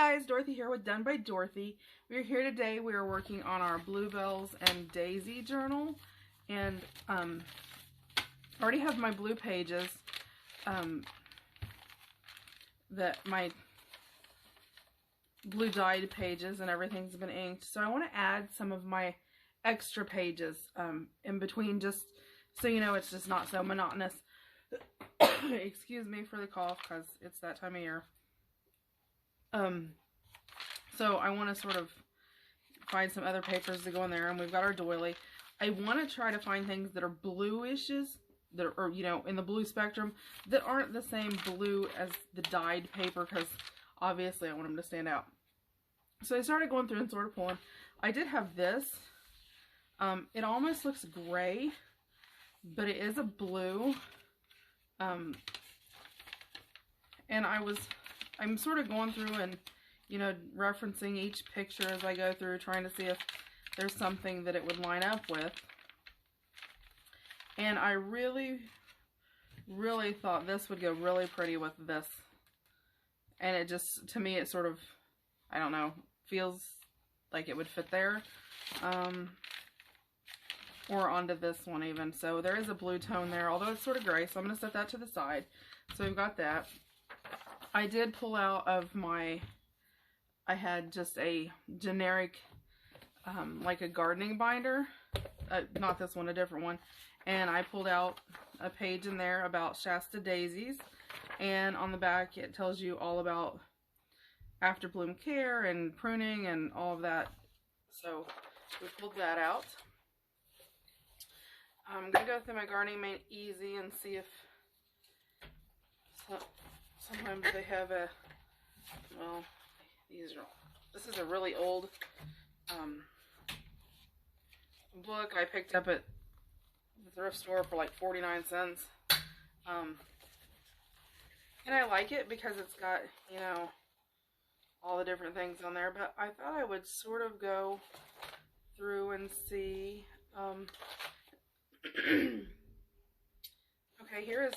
guys, Dorothy here with Done by Dorothy. We're here today. We are working on our Bluebells and Daisy journal, and I already have my blue pages. That my blue dyed pages and everything's been inked. So I want to add some of my extra pages in between, just so you know it's just not so monotonous. Excuse me for the cough, because it's that time of year. So I want to sort of find some other papers to go in there, and we've got our doily. I want to try to find things that are bluishes, that are, you know, in the blue spectrum, that aren't the same blue as the dyed paper, because obviously I want them to stand out. So I started going through and sort of pulling. I did have this. It almost looks gray, but it is a blue. And I'm sort of going through and, you know, referencing each picture as I go through, trying to see if there's something that it would line up with. And I really, really thought this would go really pretty with this. And it just, to me, it sort of, I don't know, feels like it would fit there. Or onto this one even. So there is a blue tone there, although it's sort of gray, so I'm going to set that to the side. So we've got that. I did pull out of my, I had just a generic, like a gardening binder. Not this one, a different one. And I pulled out a page in there about Shasta daisies. And on the back it tells you all about after bloom care and pruning and all of that. So we pulled that out. I'm going to go through my gardening made easy and see if sometimes they have a, well, this is a really old book I picked up at the thrift store for like 49 cents. And I like it because it's got, you know, all the different things on there, but I thought I would sort of go through and see. Okay, here is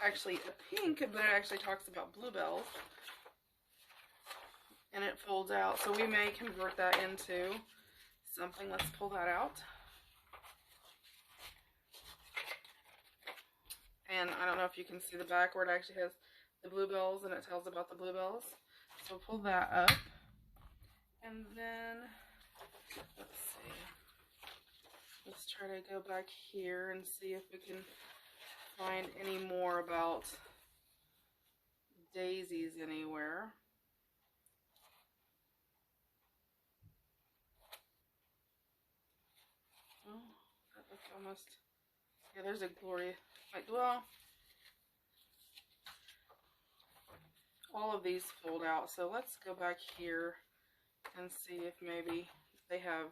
actually a pink, but it actually talks about bluebells. And it folds out, so we may convert that into something. Let's pull that out. And I don't know if you can see the back where it actually has the bluebells and it tells about the bluebells. So pull that up. And then, let's see. Let's try to go back here and see if we can find any more about daisies anywhere. Oh, that looks almost, yeah, there's a glory. Like, well, all of these fold out, so let's go back here and see if maybe they have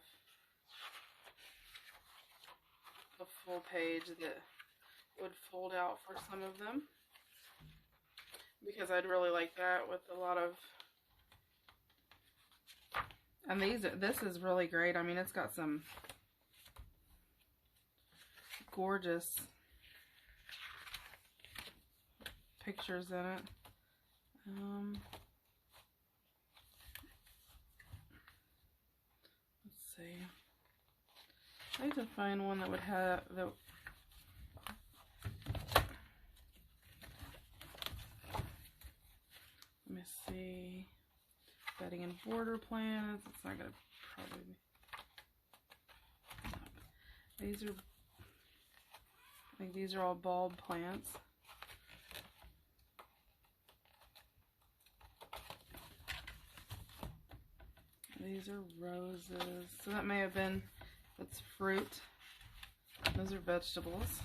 a full page that would fold out for some of them, because I'd really like that with a lot of, and this is really great. I mean, it's got some gorgeous pictures in it. Let's see. I need to find one that would have the. Let me see. Bedding and border plants. It's not gonna probably be. These are. I think these are all bulb plants. These are roses. So that may have been. That's fruit. Those are vegetables.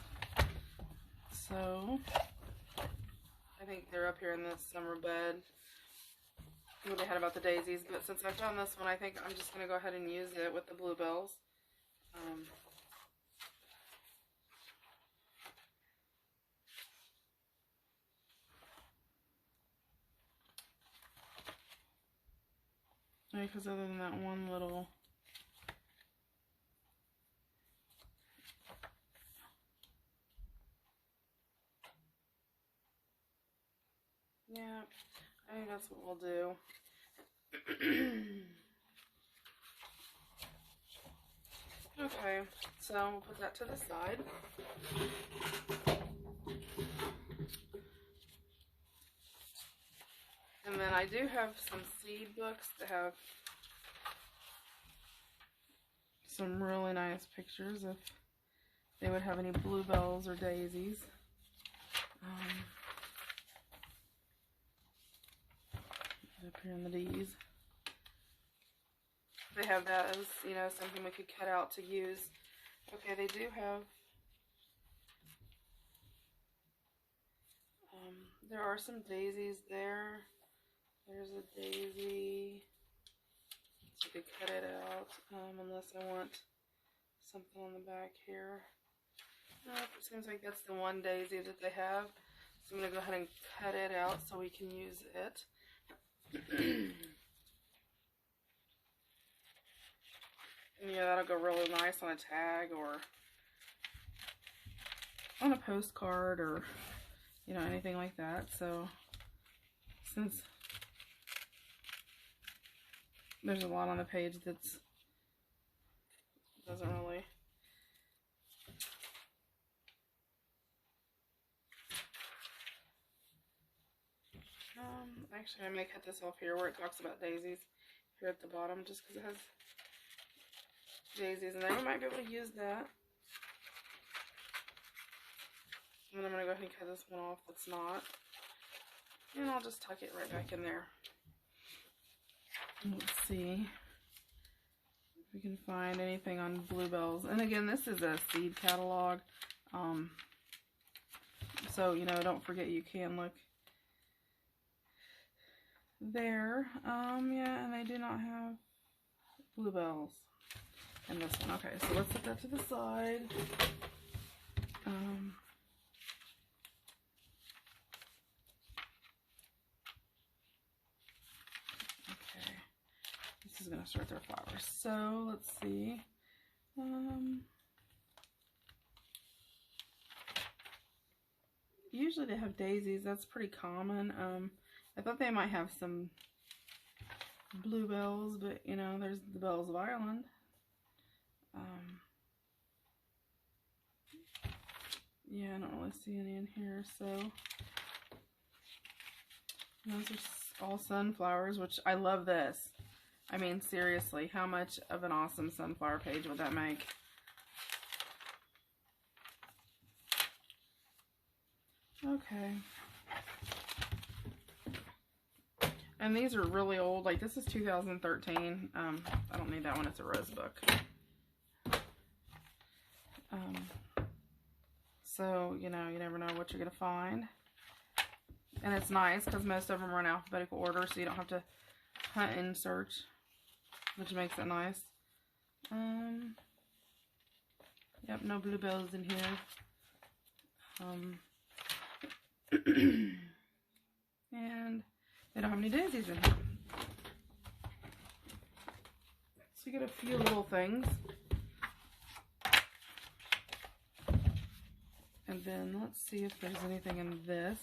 So I think they're up here in this summer bed. What they had about the daisies, but since I found this one, I think I'm just going to go ahead and use it with the bluebells. Because other than that one little, yeah, I that's what we'll do. Okay, so we'll put that to the side. And then I do have some seed books that have some really nice pictures if they would have any bluebells or daisies. Up here in the D's. They have that as, you know, something we could cut out to use. Okay, they do have, there are some daisies there. There's a daisy. So you could cut it out, unless I want something on the back here. It seems like that's the one daisy that they have. So I'm going to go ahead and cut it out so we can use it. And yeah, that'll go really nice on a tag or on a postcard or, you know, anything like that. So since there's a lot on the page that's doesn't really actually I may cut this off here where it talks about daisies here at the bottom just because it has daisies in there. We might be able to use that. And then I'm going to go ahead and cut this one off that's not. And I'll just tuck it right back in there. Let's see if we can find anything on Bluebells. And again, this is a seed catalog. So, you know, don't forget you can look there. Yeah, and they do not have Bluebells in this one. Okay, so let's put that to the side. Okay, this is going to start their flowers. So, let's see. Usually they have daisies. That's pretty common. I thought they might have some bluebells, but you know, there's the bells of Ireland. Yeah, I don't really see any in here, so those are all sunflowers, which I love this. I mean, seriously, how much of an awesome sunflower page would that make? Okay. And these are really old. Like, this is 2013. I don't need that one. It's a rose book. So, you know, you never know what you're going to find. And it's nice because most of them are in alphabetical order, so you don't have to hunt and search, which makes it nice. Yep, no bluebells in here. And they don't have any daisies in here. So you get a few little things. And then let's see if there's anything in this.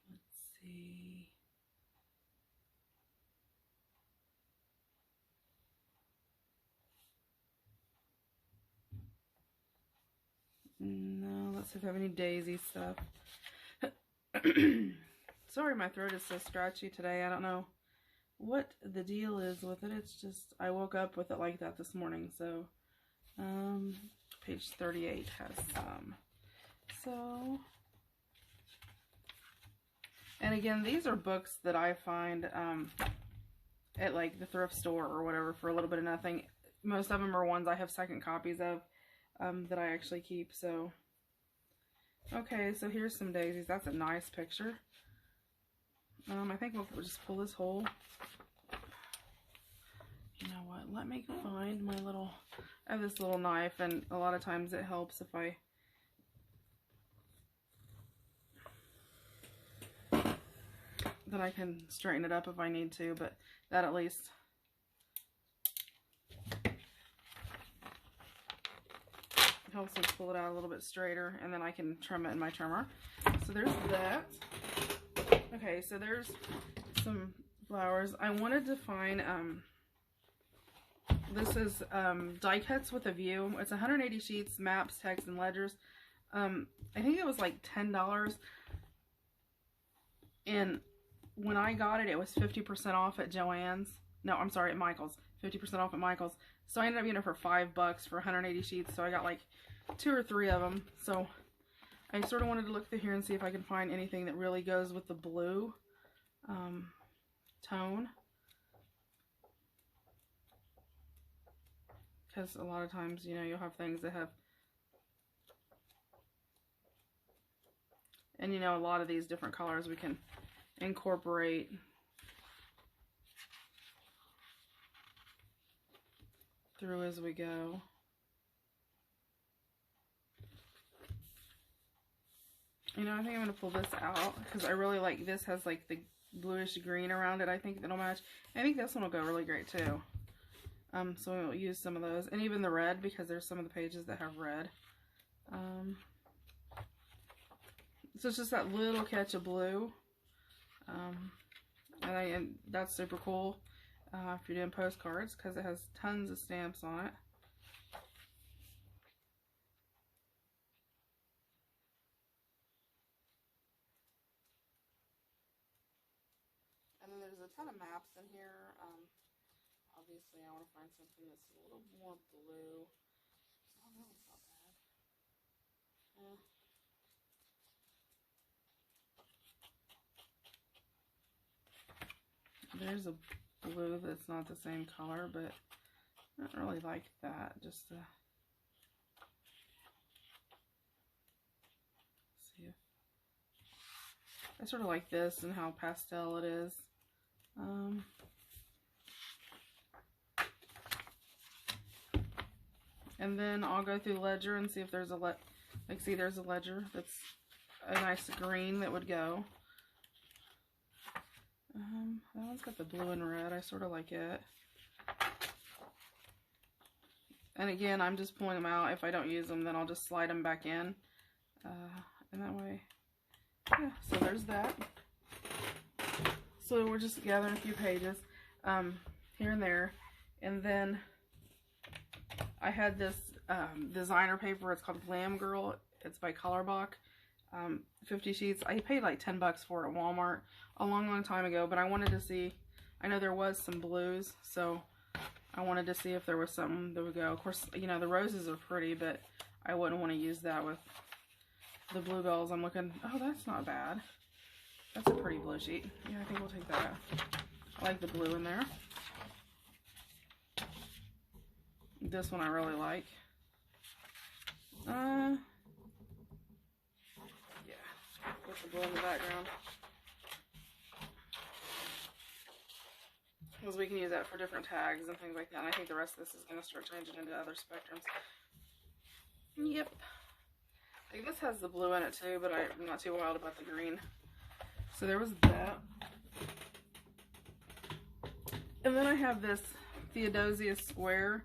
Let's see. No, let's see if I have any daisy stuff. Sorry, my throat is so scratchy today. I don't know what the deal is with it. It's just, I woke up with it like that this morning. So, page 38 has some. So, and again, these are books that I find at like the thrift store or whatever for a little bit of nothing. Most of them are ones I have second copies of that I actually keep. So, okay, so here's some daisies. That's a nice picture. I think we'll just pull this hole. You know what? Let me find my little... I have this little knife, and a lot of times it helps if I... that I can straighten it up if I need to, but that at least... It helps me pull it out a little bit straighter, and then I can trim it in my trimmer. So there's that. Okay, so there's some flowers. I wanted to find, this is die cuts with a view. It's 180 sheets, maps, text, and ledgers. I think it was like $10. And when I got it, it was 50% off at Joann's. No, I'm sorry, at Michael's. 50% off at Michael's. So I ended up getting it for $5 for 180 sheets. So I got like 2 or 3 of them. So I sort of wanted to look through here and see if I can find anything that really goes with the blue tone. Because a lot of times, you know, you'll have things that have, and you know, a lot of these different colors we can incorporate through as we go. You know, I think I'm going to pull this out because I really like this. Has like the bluish green around it. I think that'll match. I think this one will go really great too. So we'll use some of those, and even the red, because there's some of the pages that have red. So it's just that little catch of blue, and that's super cool if you're doing postcards, because it has tons of stamps on it. And then there's a ton of maps in here. Obviously, I want to find something that's a little more blue. Oh no, it's not bad. There's a blue that's not the same color, but I don't really like that. Just to see if I sort of like this and how pastel it is. And then I'll go through ledger and see if there's a see, there's a ledger that's a nice green that would go. That one's got the blue and red. I sort of like it. And again, I'm just pulling them out. If I don't use them, then I'll just slide them back in. And that way, yeah, so there's that. So we're just gathering a few pages here and there. And then I had this designer paper. It's called Glam Girl. It's by Colorbach. 50 sheets. I paid like $10 for it at Walmart a long time ago, but I wanted to see, I know there was some blues, so I wanted to see if there was something that would go. Of course, you know, the roses are pretty, but I wouldn't want to use that with the Bluebells. I'm looking, oh, that's not bad. That's a pretty blue sheet. Yeah, I think we'll take that. I like the blue in there. This one I really like. With the blue in the background, because we can use that for different tags and things like that. And I think the rest of this is going to start changing into other spectrums. Yep. I think this has the blue in it too, but I'm not too wild about the green. So there was that. And then I have this Theodosia square.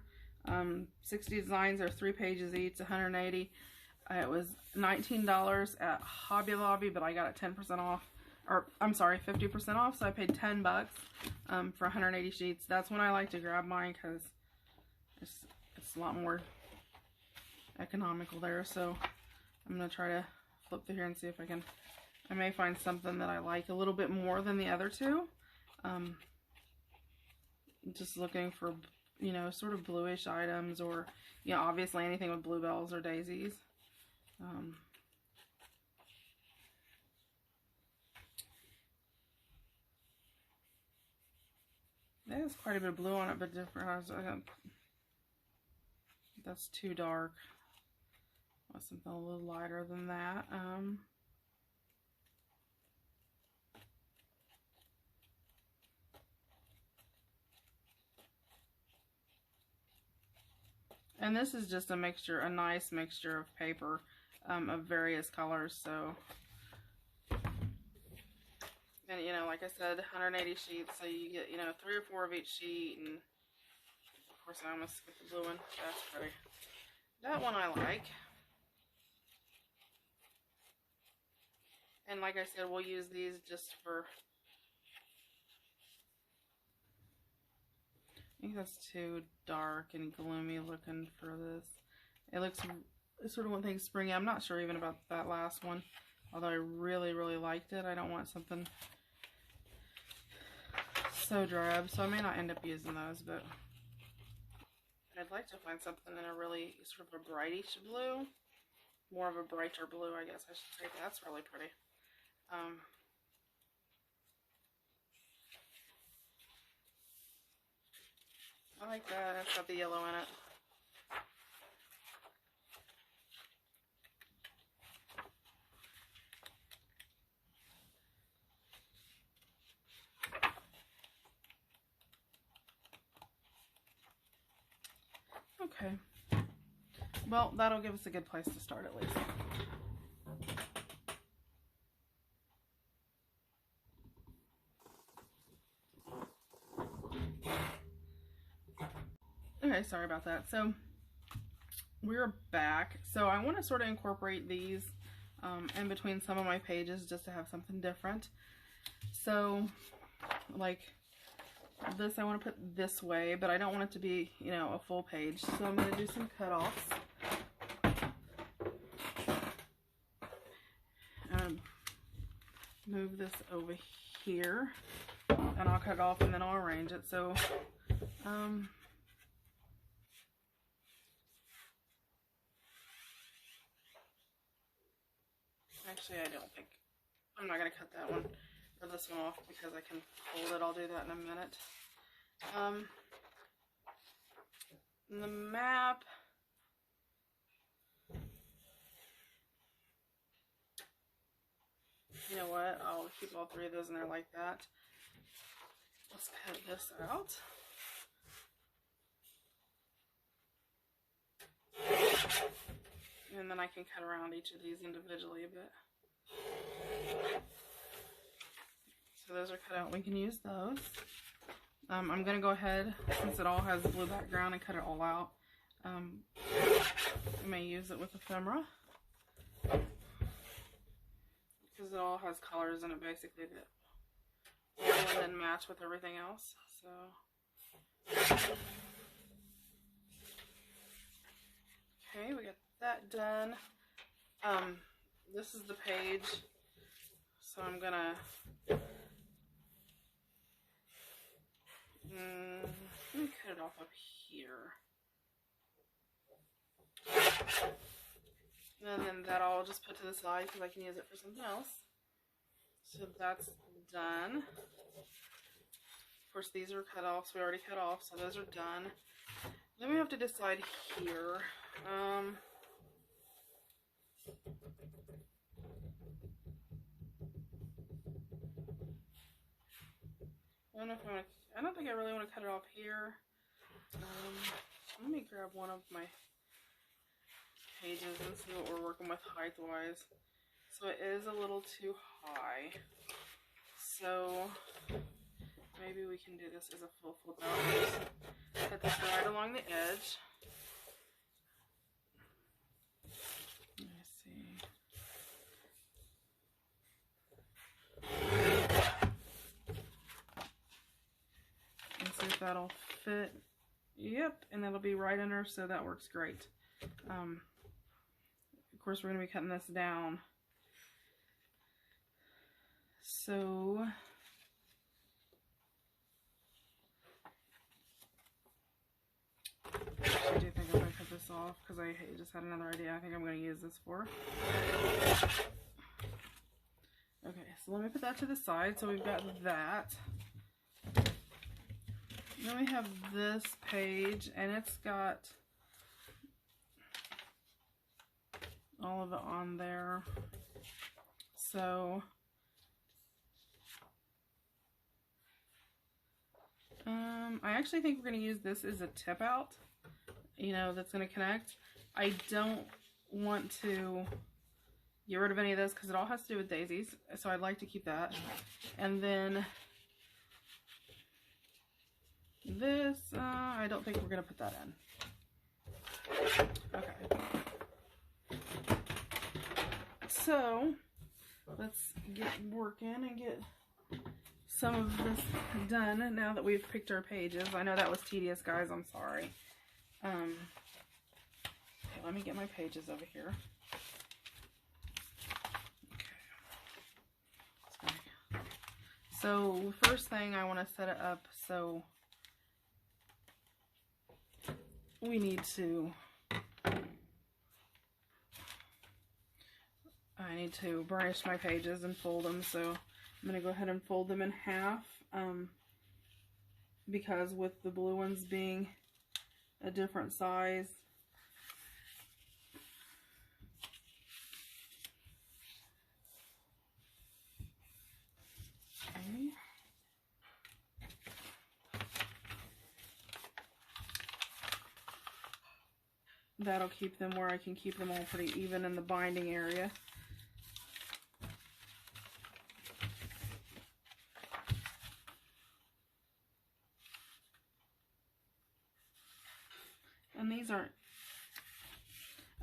60 designs are 3 pages each, 180. It was $19 at Hobby Lobby, but I got it 10% off, or I'm sorry, 50% off, so I paid $10 for 180 sheets. That's when I like to grab mine, because it's a lot more economical there. So I'm going to try to flip through here and see if I may find something that I like a little bit more than the other two. Just looking for, you know, sort of bluish items, or, you know, obviously anything with Bluebells or Daisies. There's quite a bit of blue on it, but different. That's too dark. I want something a little lighter than that. And this is just a mixture, a nice mixture of paper of various colors. So, and you know, like I said, 180 sheets, so you get, you know, 3 or 4 of each sheet. And of course, I almost skipped the blue one. That's pretty. that one I like. And like I said, we'll use these just for... I think that's too dark and gloomy looking for this. It looks sort of one thing springy. I'm not sure even about that last one. Although I really, really liked it. I don't want something so drab. So I may not end up using those, but I'd like to find something in a really sort of a brightish blue. More of a brighter blue, I guess I should say. That's really pretty. I like that. It's got the yellow in it. Okay. Well, that'll give us a good place to start at least. Okay, sorry about that. So we're back. So I want to sort of incorporate these in between some of my pages just to have something different. So like this I want to put this way, but I don't want it to be, you know, a full page. So I'm going to do some cutoffs. Move this over here and I'll cut it off and then I'll arrange it. So actually I don't think I'm not going to cut that one or this one off because I can fold it. I'll do that in a minute. The map, you know what, I'll keep all three of those in there like that. Let's cut this out. And then I can cut around each of these individually a bit. So those are cut out. We can use those. I'm going to go ahead, since it all has blue background, and cut it all out. I may use it with ephemera, because it all has colors in it basically that will then match with everything else. So okay, we got that done. This is the page, so I'm gonna let me cut it off up here, and then that I'll just put to the side because I can use it for something else. So that's done. Of course, these are cut off, so we already cut off, so those are done. Then we have to decide here. I don't think I really want to cut it off here. Let me grab one of my pages and see what we're working with height-wise. So it is a little too high. So maybe we can do this as a full flip out. Cut this right along the edge. Let me see. And see if that'll fit. Yep, and that'll be right under, so that works great. Of course, we're going to be cutting this down. So I do think I'm going to cut this off because I just had another idea I think I'm going to use this for. Okay, so let me put that to the side. So we've got that. Then we have this page, and it's got all of it on there. So I actually think we're going to use this as a tip out, you know, that's going to connect. I don't want to get rid of any of this because it all has to do with daisies, so I'd like to keep that. And then this, I don't think we're going to put that in. Okay. So, let's get working and get some of this done now that we've picked our pages. I know that was tedious, guys. I'm sorry. Okay, let me get my pages over here. Okay. So, first thing I want to set it up so we need to... I need to burnish my pages and fold them, so I'm going to go ahead and fold them in half, because with the blue ones being a different size, okay. That'll keep them where I can keep them all pretty even in the binding area. And these aren't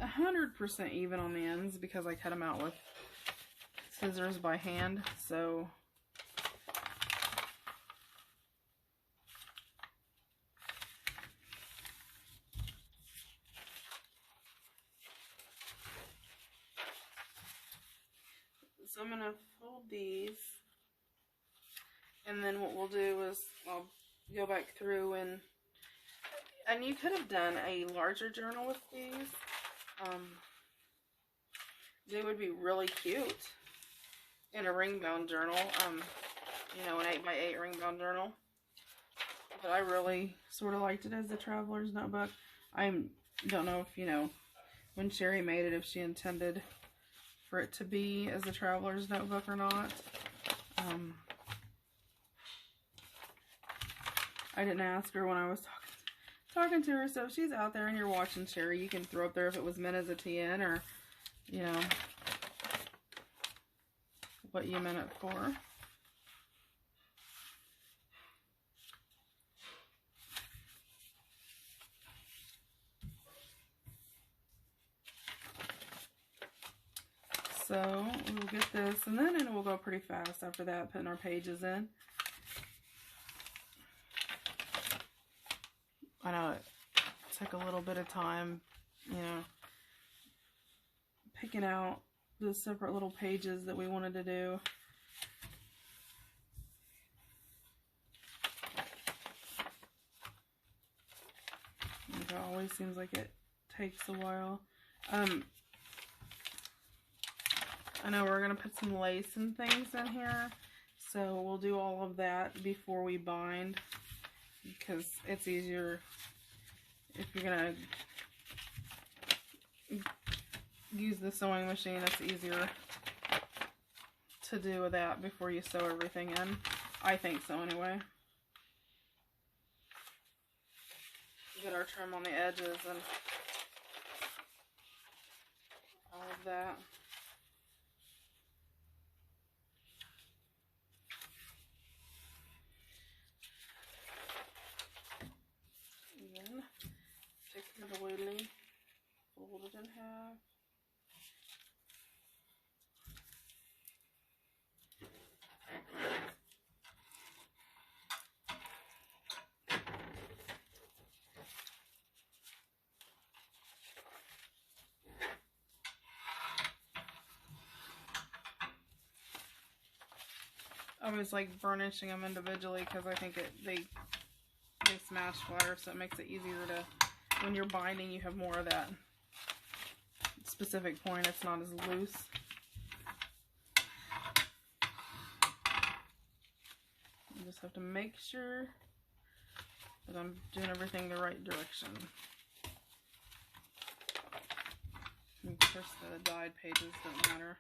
100% even on the ends because I cut them out with scissors by hand, so I'm going to fold these, and then what we'll do is I'll go back through and you could have done a larger journal with these. They would be really cute in a ring-bound journal, you know, an 8x8 ring-bound journal. But I really sort of liked it as a traveler's notebook. I don't know if, you know, when Sherry made it, if she intended for it to be as a traveler's notebook or not. I didn't ask her when I was talking to her, so if she's out there and you're watching, Sherry, you can throw up there if it was meant as a TN or, you know, what you meant it for. So we'll get this, and then we'll go pretty fast after that, putting our pages in. I know it took a little bit of time, you know, picking out the separate little pages that we wanted to do. It always seems like it takes a while. I know we're going to put some lace and things in here, so we'll do all of that before we bind, because it's easier if you're going to use the sewing machine. It's easier to do that before you sew everything in. I think so anyway. Get our trim on the edges and all of that. Then take the wiggly, fold it in half. I always like burnishing them individually because I think they smash flatter, so it makes it easier to, when you're binding, you have more of that specific point. It's not as loose. You just have to make sure that I'm doing everything the right direction. And of course, the dyed pages don't matter.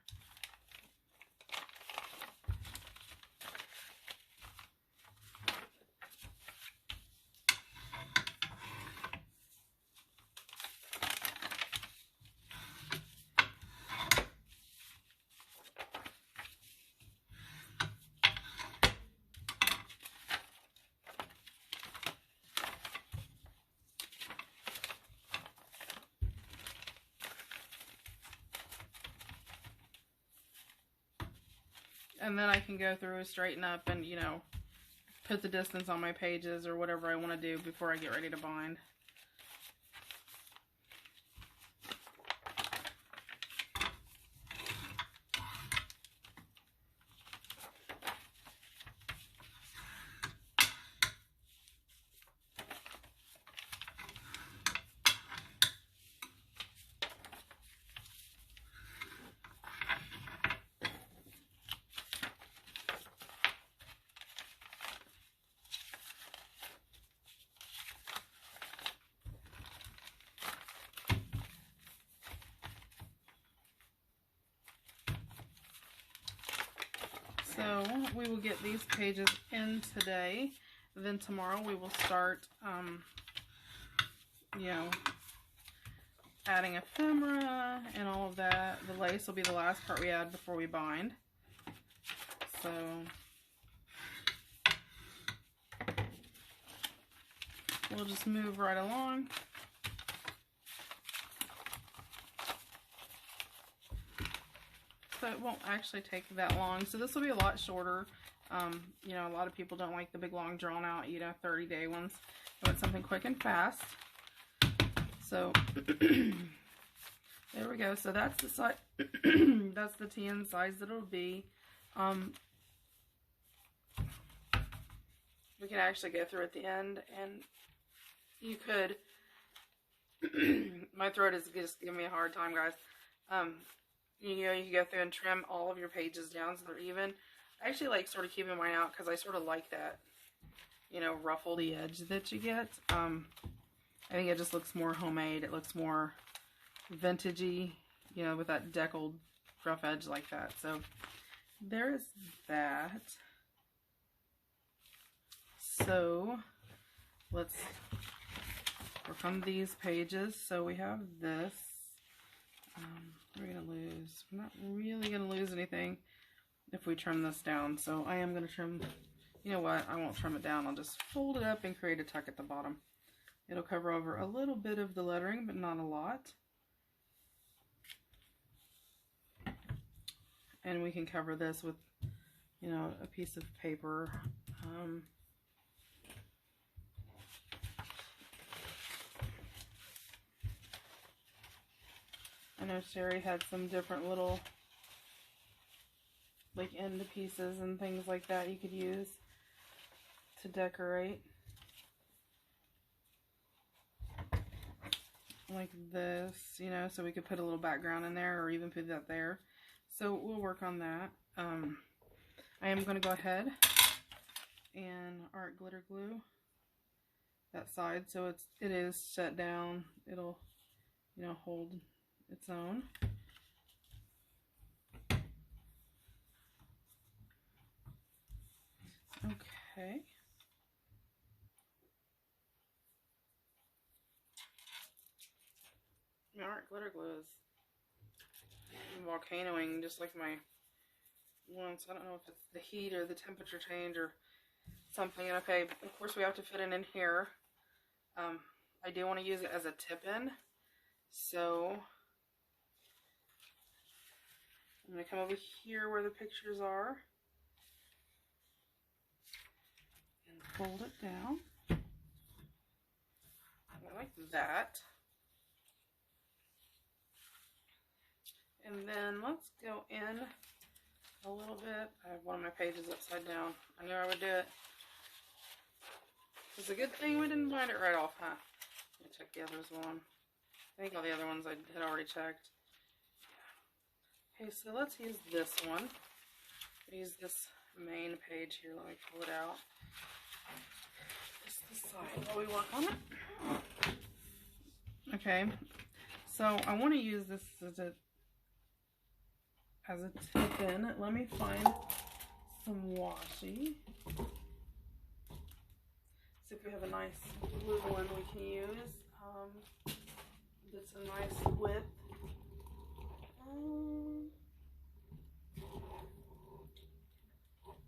And then I can go through, straighten up, and, you know, put the distance on my pages or whatever I want to do before I get ready to bind. So we will get these pages in today. Then tomorrow we will start, you know, adding ephemera and all of that. The lace will be the last part we add before we bind. So we'll just move right along. So it won't actually take that long. So this will be a lot shorter. You know, a lot of people don't like the big, long, drawn out, you know, 30-day ones. They want something quick and fast. So there we go. So that's the size. That's the tan size that it'll be. We can actually go through at the end, and you could. My throat is just giving me a hard time, guys. You know, you can go through and trim all of your pages down so they're even. I actually like sort of keeping mine out because I sort of like that, you know, ruffledy edge that you get. I think it just looks more homemade. It looks more vintagey, you know, with that deckled rough edge like that. So there is that. So let's work on these pages. So we have this. We're going to lose. We're not really going to lose anything if we trim this down. So I am going to trim, you know what, I won't trim it down. I'll just fold it up and create a tuck at the bottom. It'll cover over a little bit of the lettering, but not a lot. And we can cover this with, you know, a piece of paper. I know Sherry had some different little, like, end pieces and things like that you could use to decorate. Like this, you know, so we could put a little background in there or even put that there. So we'll work on that. I am going to go ahead and art glitter glue that side so it is set down. It'll, you know, hold its own. Okay. My art glitter glue is volcanoing just like my one, so I don't know if it's the heat or the temperature change or something. And okay, of course we have to fit it in here. I do want to use it as a tip-in, so I'm going to come over here where the pictures are and fold it down like that. And then let's go in a little bit. I have one of my pages upside down. I knew I would do it. It's a good thing we didn't bind it right off, huh? Let me check the others one. I think all the other ones I had already checked. Okay, so let's use this one. Use this main page here. Let me pull it out. Just the side while we work on it. Okay, so I want to use this as a tip-in. Let me find some washi. See if we have a nice blue one we can use. That's a nice width.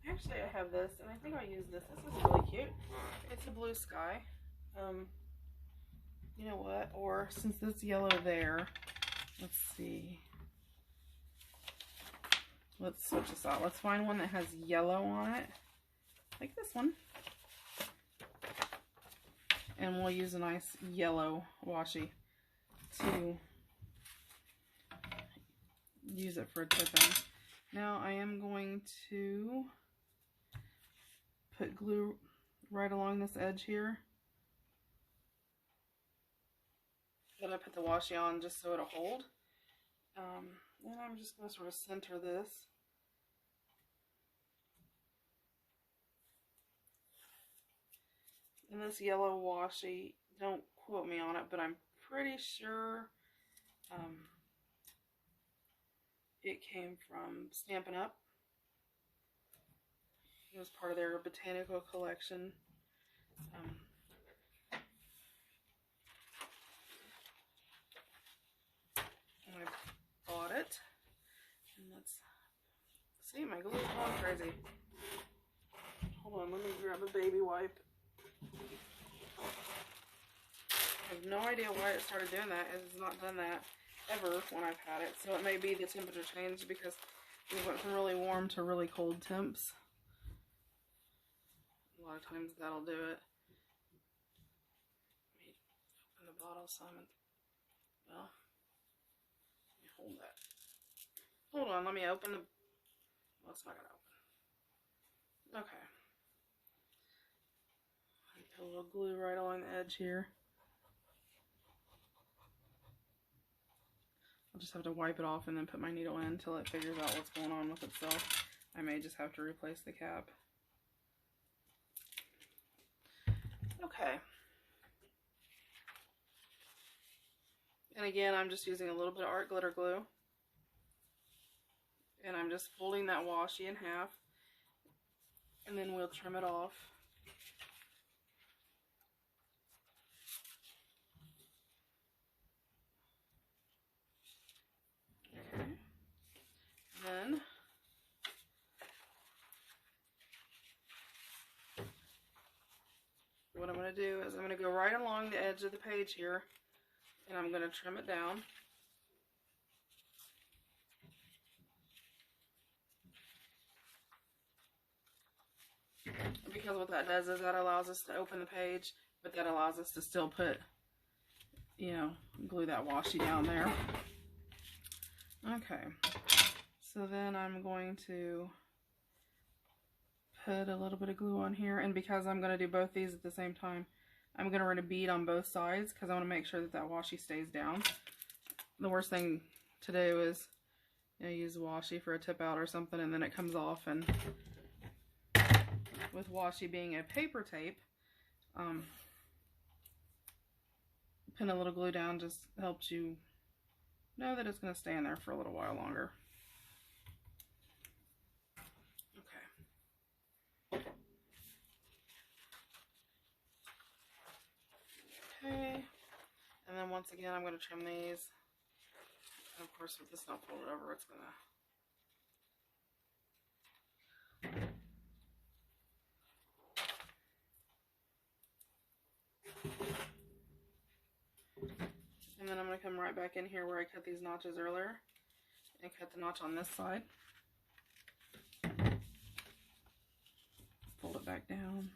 Actually, I have this, and I think I'll use this. This is really cute. It's a blue sky. You know what? Or since this yellow there, let's see. let's switch this out. Let's find one that has yellow on it, like this one. And we'll use a nice yellow washi to use it for a tip-in. Now I am going to put glue right along this edge here. Then I put the washi on just so it'll hold. Then I'm just going to sort of center this. And this yellow washi, don't quote me on it, but I'm pretty sure it came from Stampin' Up. It was part of their botanical collection. And I bought it. And let's see, my glue's going crazy. Hold on, let me grab a baby wipe. I have no idea why it started doing that. It has not done that ever when I've had it. So it may be the temperature change because we went from really warm to really cold temps. A lot of times that'll do it. Let me open the bottle some. Well, let me hold that. Hold on, let me open the... Well, it's not going to open. Okay. Put a little glue right along the edge here. I'll just have to wipe it off and then put my needle in until it figures out what's going on with itself. I may just have to replace the cap. Okay. And again, I'm just using a little bit of art glitter glue. And I'm just folding that washi in half. And then we'll trim it off. Okay. Then what I'm going to do is I'm going to go right along the edge of the page here, and I'm going to trim it down. Because what that does is that allows us to open the page, but that allows us to still put, you know, glue that washi down there. Okay, so then I'm going to put a little bit of glue on here, and because I'm going to do both these at the same time, I'm going to run a bead on both sides because I want to make sure that that washi stays down. The worst thing to do is, you know, use washi for a tip out or something and then it comes off, and with washi being a paper tape, pin a little glue down just helps you know that it's going to stay in there for a little while longer. Okay, and then once again I'm going to trim these, and of course with this not folded over, it's going to... And then I'm going to come right back in here where I cut these notches earlier and cut the notch on this side. Fold it back down.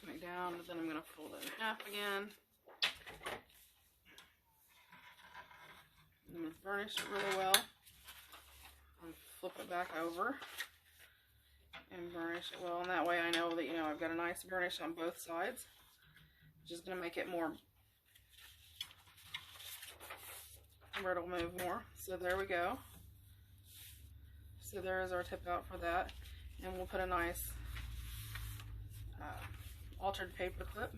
Come back down, and then I'm going to fold it in half again. I'm going to burnish it really well. And flip it back over and burnish it well. And that way I know that, you know, I've got a nice burnish on both sides. Just going to make it more, where it'll move more. So there we go. So there is our tip out for that. And we'll put a nice altered paper clip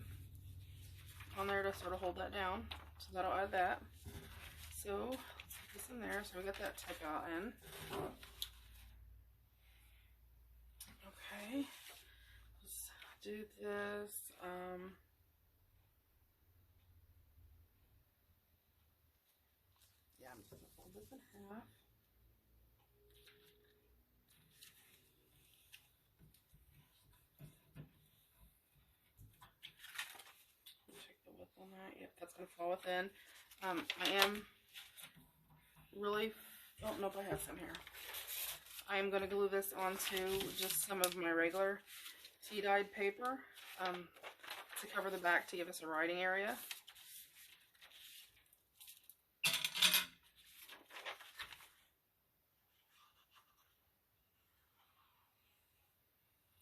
on there to sort of hold that down. So that'll add that. So let's put this in there. So we got that tip out in. Okay. Let's do this. Yeah, I'm just going to fold this in half. Check the width on that. Yep, that's going to fall within. I am really, oh nope, I have some here. I am going to glue this onto just some of my regular tea-dyed paper to cover the back to give us a writing area.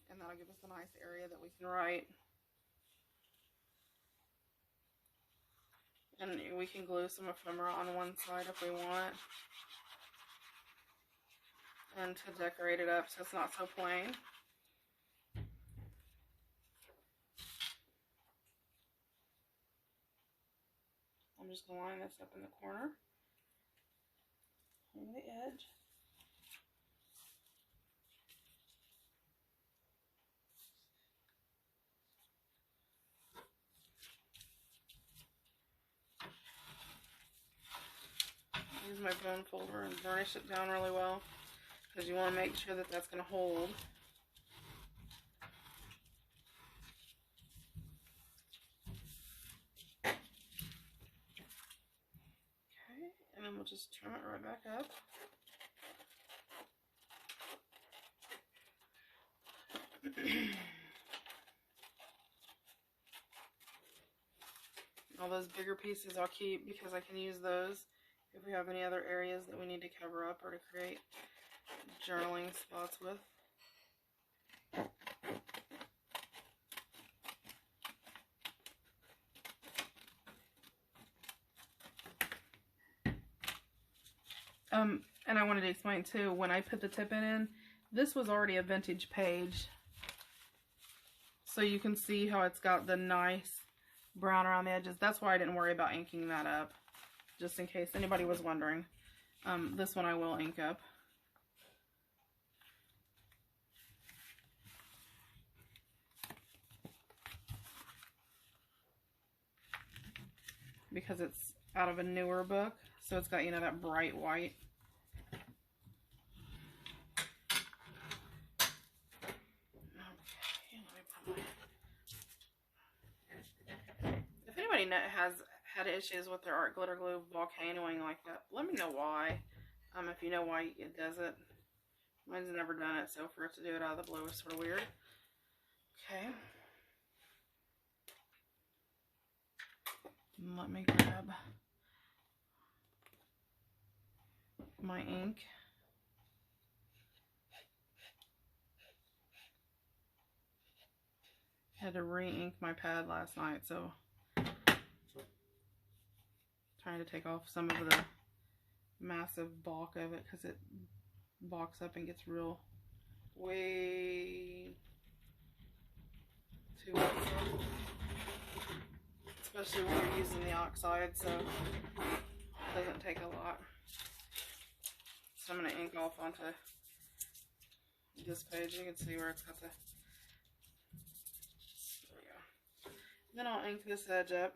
And that'll give us a nice area that we can write. And we can glue some ephemera on one side if we want. And to decorate it up so it's not so plain. I'm just going to line this up in the corner on the edge. Use my bone folder and burnish it down really well because you want to make sure that that's going to hold. Okay, and then we'll just trim it right back up. All those bigger pieces I'll keep because I can use those if we have any other areas that we need to cover up or to create journaling spots with. And I wanted to explain too, when I put the tip in, this was already a vintage page. So you can see how it's got the nice brown around the edges. That's why I didn't worry about inking that up, just in case anybody was wondering. This one I will ink up. Because it's out of a newer book, so it's got, you know, that bright white. If anybody has had issues with their art glitter glue volcanoing like that, let me know why. If you know why it does it. Mine's never done it, so for it to do it out of the blue is sort of weird. Okay. Let me grab my ink. I had to re-ink my pad last night, so trying to take off some of the massive bulk of it because it bulks up and gets real way too wet, especially when you're using the oxide, so it doesn't take a lot. So I'm going to ink off onto this page. You can see where it's got the, there we go. Then I'll ink this edge up.